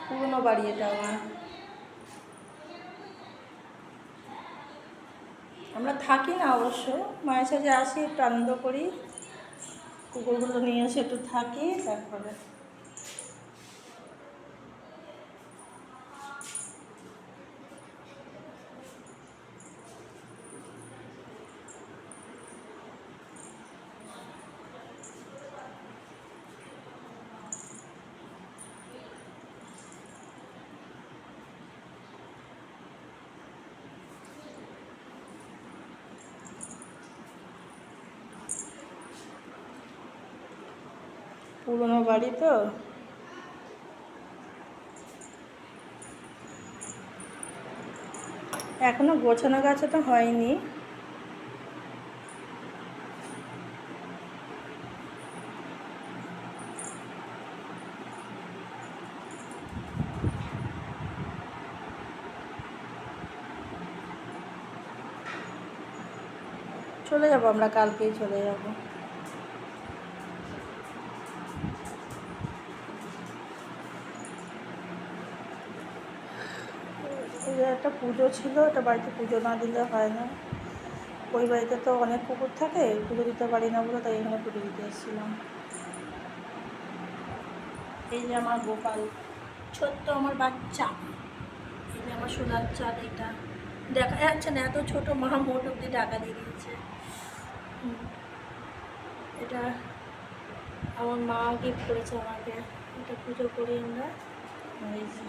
পুরনো বাড়ি এটা আমার। আমরা থাকি না অবশ্য, মায়ের সাথে আসি, একটু আনন্দ করি, কুকুরগুলো নিয়ে এসে একটু থাকি, তারপরে পুরনো বাড়ি তো। এখনো গোছানো গাছানো হয়নি। চলে যাব, আমরা কালকেই চলে যাব। একটা পুজো ছিল, এটা বাড়িতে পুজো না দিলে হয় না। ওই বাড়িতে তো অনেক কুকুর থাকে, পুজো দিতে পারি না বলে, তাই এখানে পুজো দিতে এসেছিলাম। এই যে আমার গোপাল, ছোট্ট আমার বাচ্চা। এই যে আমার সোনার চাঁদ, এটা দেখা যাচ্ছে না, এত ছোটো, মা মোট অব্দি টাকা দিয়ে দিয়েছে। এটা আমার মা গিফট করেছে আমাকে, এটা পুজো করি আমরা। এই যে